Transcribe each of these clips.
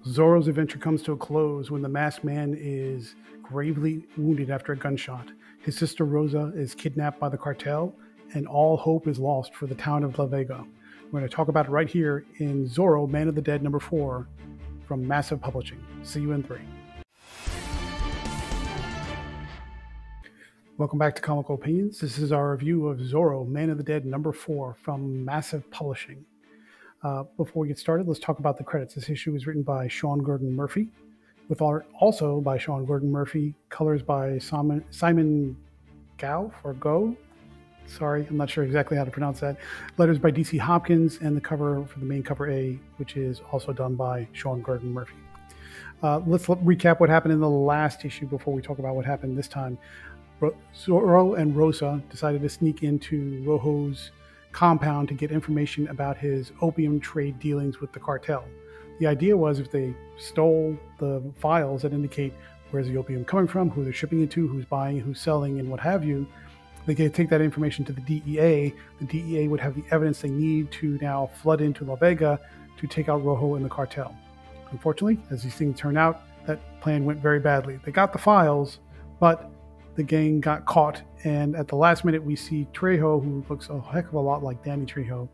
Zorro's adventure comes to a close when the masked man is gravely wounded after a gunshot. His sister Rosa is kidnapped by the cartel, and all hope is lost for the town of La Vega. We're going to talk about it right here in Zorro, Man of the Dead #4 from Massive Publishing. See you in 3. Welcome back to Comical Opinions. This is our review of Zorro, Man of the Dead #4 from Massive Publishing. Before we get started, let's talk about the credits. This issue was written by Sean Gordon Murphy, with art also by Sean Gordon Murphy, colors by Simon Gao or Go. Sorry, I'm not sure exactly how to pronounce that. Letters by DC Hopkins, and the cover for the main cover A, which is also done by Sean Gordon Murphy. Let's recap what happened in the last issue before we talk about what happened this time. Zorro and Rosa decided to sneak into Rojo's compound to get information about his opium trade dealings with the cartel. The idea was if they stole the files that indicate where's the opium coming from, who they're shipping it to, who's buying, who's selling, and what have you, they could take that information to the DEA. The DEA would have the evidence they need to now flood into La Vega to take out Rojo and the cartel. Unfortunately, as these things turn out, that plan went very badly. They got the files, but the gang got caught, and at the last minute we see Trejo, who looks a heck of a lot like Danny Trejo,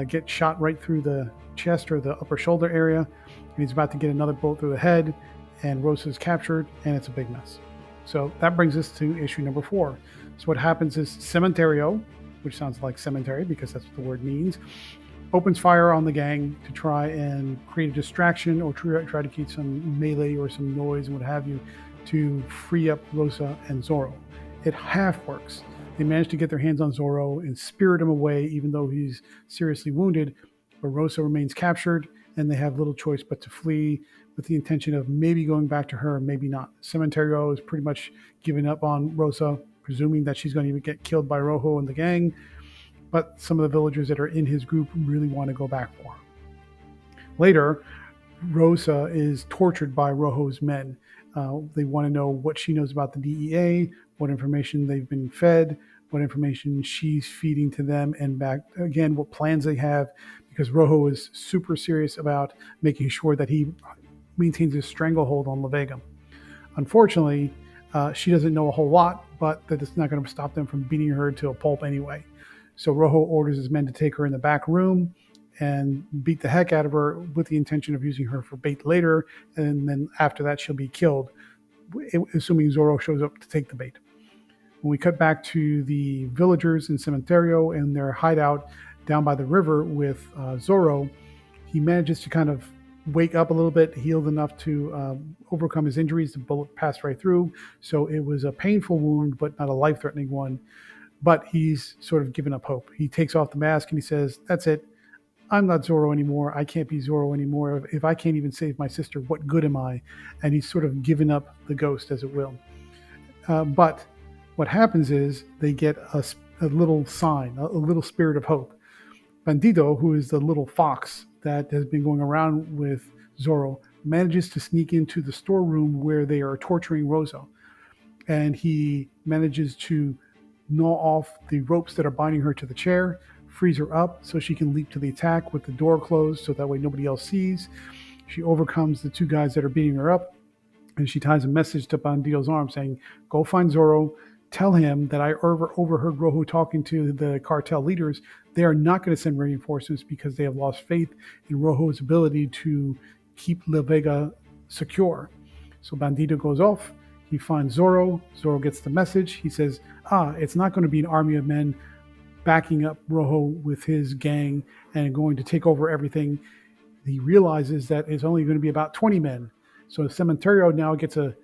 get shot right through the chest or the upper shoulder area, and he's about to get another bullet through the head, and Rosa's captured, and it's a big mess. So that brings us to issue #4. So what happens is Cementerio, which sounds like cemetery because that's what the word means, opens fire on the gang to try and create a distraction or try to keep some melee or some noise and what have you, to free up Rosa and Zorro. It half works. They manage to get their hands on Zorro and spirit him away, even though he's seriously wounded, but Rosa remains captured, and they have little choice but to flee with the intention of maybe going back to her, maybe not. Cementerio is pretty much giving up on Rosa, presuming that she's going to get killed by Rojo and the gang, but some of the villagers that are in his group really want to go back for her. Later, Rosa is tortured by Rojo's men. They want to know what she knows about the DEA, what information they've been fed, what information she's feeding to them, and back again, what plans they have, because Rojo is super serious about making sure that he maintains his stranglehold on La Vega. Unfortunately, she doesn't know a whole lot, but that is not going to stop them from beating her to a pulp anyway. So Rojo orders his men to take her in the back room and beat the heck out of her with the intention of using her for bait later, and then after that she'll be killed, assuming Zorro shows up to take the bait. When we cut back to the villagers in Cementerio and their hideout down by the river with Zorro, he manages to kind of wake up a little bit, healed enough to overcome his injuries. The bullet passed right through, so it was a painful wound, but not a life-threatening one. But he's sort of given up hope. He takes off the mask and he says, "That's it. I'm not Zorro anymore. I can't be Zorro anymore. If I can't even save my sister, what good am I?" And he's sort of given up the ghost, as it will. But what happens is they get a little sign, a little spirit of hope. Bandido, who is the little fox that has been going around with Zorro, manages to sneak into the storeroom where they are torturing Rosa. And he manages to gnaw off the ropes that are binding her to the chair, frees her up so she can leap to the attack with the door closed so that way nobody else sees. She overcomes the two guys that are beating her up, and she ties a message to Bandido's arm saying, "Go find Zorro, tell him that I overheard Rojo talking to the cartel leaders. They are not going to send reinforcements because they have lost faith in Rojo's ability to keep La Vega secure." So Bandido goes off. He finds Zorro. Zorro gets the message. He says, it's not going to be an army of men backing up Rojo with his gang and going to take over everything. He realizes that it's only going to be about 20 men. So Cementerio now gets a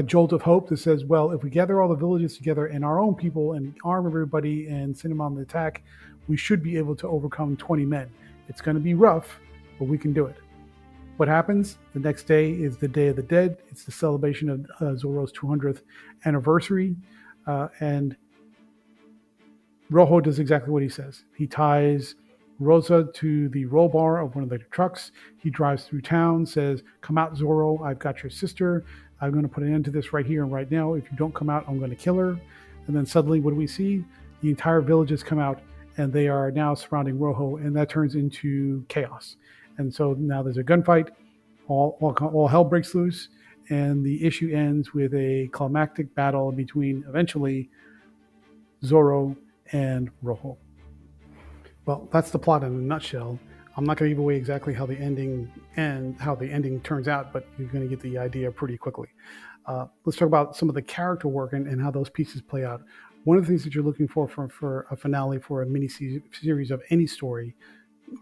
jolt of hope that says, well, if we gather all the villages together and our own people and arm everybody and send them on the attack, we should be able to overcome 20 men. It's going to be rough, but we can do it. What happens? The next day is the Day of the Dead. It's the celebration of Zorro's 200th anniversary. And Rojo does exactly what he says. He ties Rosa to the roll bar of one of the trucks. He drives through town, says, "Come out, Zorro. I've got your sister. I'm going to put an end to this right here and right now. If you don't come out, I'm going to kill her." And then suddenly, what do we see? The entire village has come out, and they are now surrounding Rojo, and that turns into chaos. And so now there's a gunfight. all hell breaks loose, and the issue ends with a climactic battle between eventually Zorro and Rojo. Well, that's the plot in a nutshell. I'm not going to give away exactly how the ending turns out, but you're going to get the idea pretty quickly. Let's talk about some of the character work and how those pieces play out. One of the things that you're looking for a finale for a mini series of any story,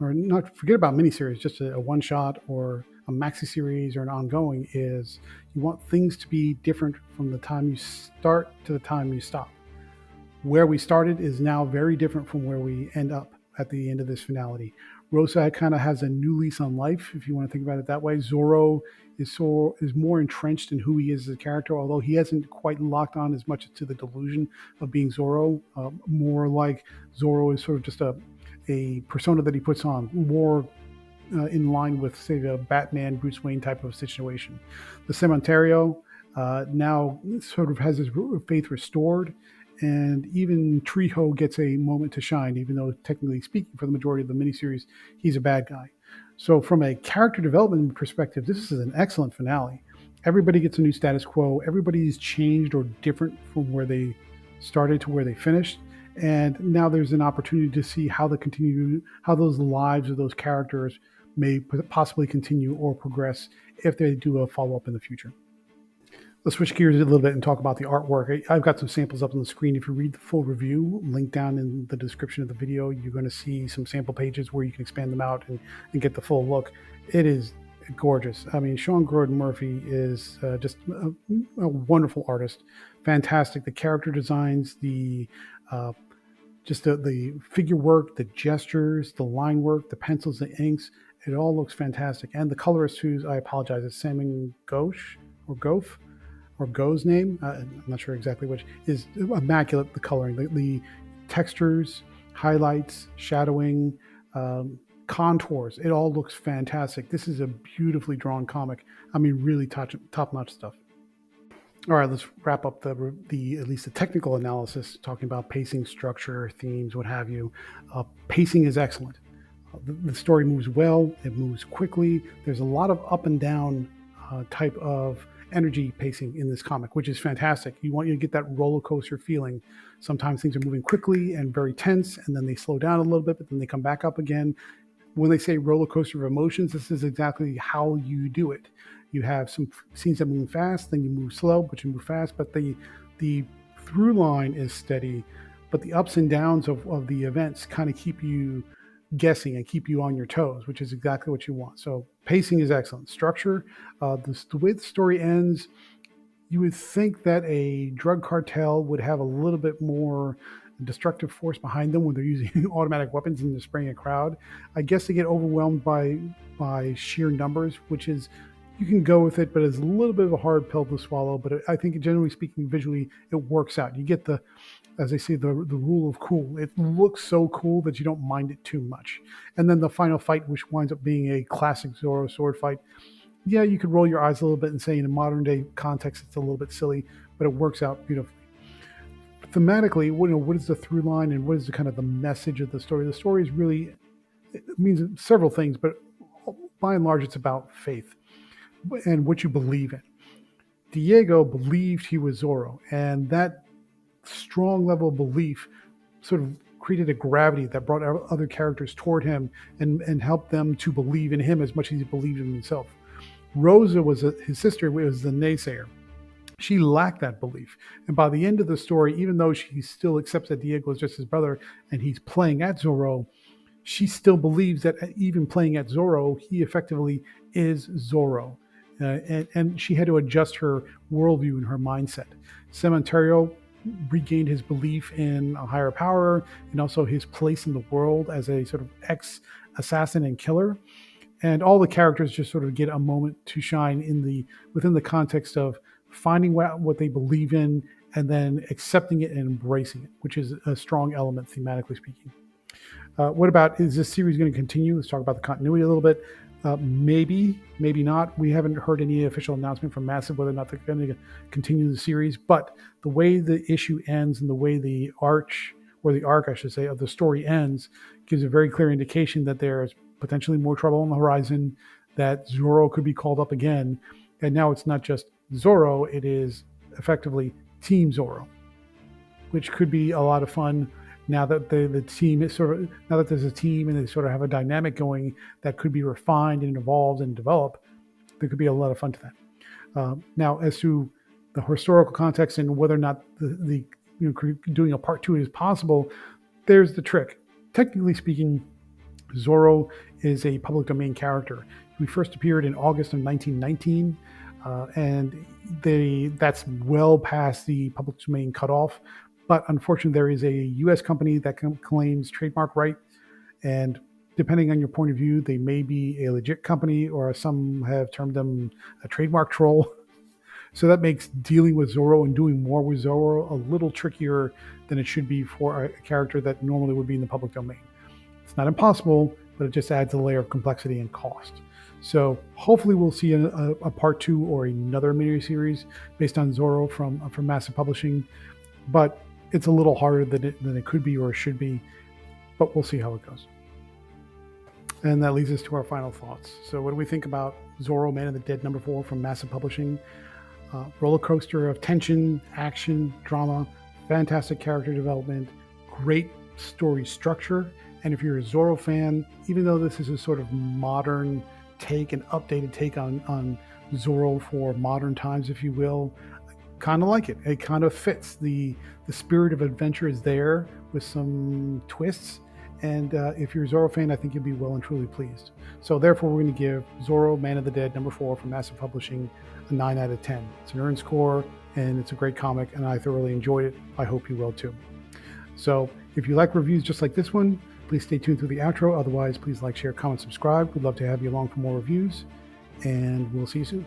or not forget about miniseries, just a one shot or a maxi series or an ongoing, is you want things to be different from the time you start to the time you stop. Where we started is now very different from where we end up at the end of this finality. Rosa kind of has a new lease on life, if you want to think about it that way. Zorro is more entrenched in who he is as a character, although he hasn't quite locked on as much to the delusion of being Zorro. More like Zorro is sort of just a persona that he puts on, more in line with, say, a Batman, Bruce Wayne type of situation. The Cementerio now sort of has his faith restored, and even Trejo gets a moment to shine, even though technically speaking, for the majority of the miniseries, he's a bad guy. So from a character development perspective, this is an excellent finale. Everybody gets a new status quo. Everybody's changed or different from where they started to where they finished. And now there's an opportunity to see how those lives of those characters may possibly continue or progress if they do a follow-up in the future. Let's switch gears a little bit and talk about the artwork. I've got some samples up on the screen. If you read the full review, link down in the description of the video, you're going to see some sample pages where you can expand them out and get the full look. It is gorgeous. I mean, Sean Gordon Murphy is just a wonderful artist. Fantastic. The character designs, just the figure work, the gestures, the line work, the pencils, the inks, it all looks fantastic. And the colorist, who's, I apologize, it's Salmon Ghosh or Goff, or Go's name, I'm not sure exactly which, is immaculate. The coloring, the textures, highlights, shadowing, contours, it all looks fantastic. This is a beautifully drawn comic. I mean, really top-notch stuff. All right, let's wrap up the at least the technical analysis, talking about pacing, structure, themes, what have you. Pacing is excellent. The story moves well. It moves quickly. There's a lot of up and down type of energy pacing in this comic, which is fantastic. You want you to get that roller coaster feeling. Sometimes things are moving quickly and very tense, and then they slow down a little bit, but then they come back up again. When they say roller coaster of emotions, this is exactly how you do it. You have some scenes that move fast, then you move slow, but you move fast. But the through line is steady, but the ups and downs of the events kind of keep you guessing and keep you on your toes, which is exactly what you want. So pacing is excellent. Structure, the way the story ends, you would think that a drug cartel would have a little bit more destructive force behind them when they're using automatic weapons and they're spraying a crowd. I guess they get overwhelmed by sheer numbers, which is, you can go with it, but it's a little bit of a hard pill to swallow. But I think generally speaking, visually, it works out. You get the, as they say, the rule of cool. It looks so cool that you don't mind it too much. And then the final fight, which winds up being a classic Zorro sword fight. Yeah, you could roll your eyes a little bit and say in a modern day context, it's a little bit silly, but it works out beautifully. Thematically, what is the through line and what is the kind of the message of the story? The story is really, it means several things, but by and large, it's about faith and what you believe in. Diego believed he was Zorro, and that strong level of belief sort of created a gravity that brought other characters toward him and helped them to believe in him as much as he believed in himself. Rosa was his sister, was the naysayer. She lacked that belief. And by the end of the story, even though she still accepts that Diego is just his brother and he's playing at Zorro, she still believes that even playing at Zorro, he effectively is Zorro. And she had to adjust her worldview and her mindset. Cementerio regained his belief in a higher power and also his place in the world as a sort of ex-assassin and killer. And all the characters just sort of get a moment to shine within the context of finding what they believe in and then accepting it and embracing it, which is a strong element thematically speaking. What about, is this series going to continue? Let's talk about the continuity a little bit. Maybe, maybe not. We haven't heard any official announcement from Massive whether or not they're going to continue the series, but the way the issue ends and the way the arc, I should say, of the story ends gives a very clear indication that there's potentially more trouble on the horizon, that Zorro could be called up again. And now it's not just Zorro, it is effectively Team Zorro, which could be a lot of fun now that the team is now that there's a team and they sort of have a dynamic going that could be refined and evolved and developed. There could be a lot of fun to that. Now, as to the historical context and whether or not doing a part 2 is possible, there's the trick. Technically speaking, Zorro is a public domain character. He first appeared in August of 1919, and that's well past the public domain cutoff. But unfortunately, there is a U.S. company that claims trademark right, and depending on your point of view, they may be a legit company, or some have termed them a trademark troll. So that makes dealing with Zorro and doing more with Zorro a little trickier than it should be for a character that normally would be in the public domain. It's not impossible, but it just adds a layer of complexity and cost. So hopefully we'll see a part 2 or another miniseries based on Zorro from Massive Publishing, but it's a little harder than it could be or should be, but we'll see how it goes. And that leads us to our final thoughts. So what do we think about Zorro, Man of the Dead #4 from Massive Publishing? Roller coaster of tension, action, drama, fantastic character development, great story structure. And if you're a Zorro fan, even though this is a sort of modern take, an updated take on Zorro for modern times, if you will, kind of like it. It kind of fits. The spirit of adventure is there with some twists. And if you're a Zorro fan, I think you'll be well and truly pleased. So therefore, we're going to give Zorro, Man of the Dead #4 from Massive Publishing a 9 out of 10. It's an earned score, and it's a great comic, and I thoroughly enjoyed it. I hope you will too. So if you like reviews just like this one, please stay tuned through the outro. Otherwise, please like, share, comment, subscribe. We'd love to have you along for more reviews, and we'll see you soon.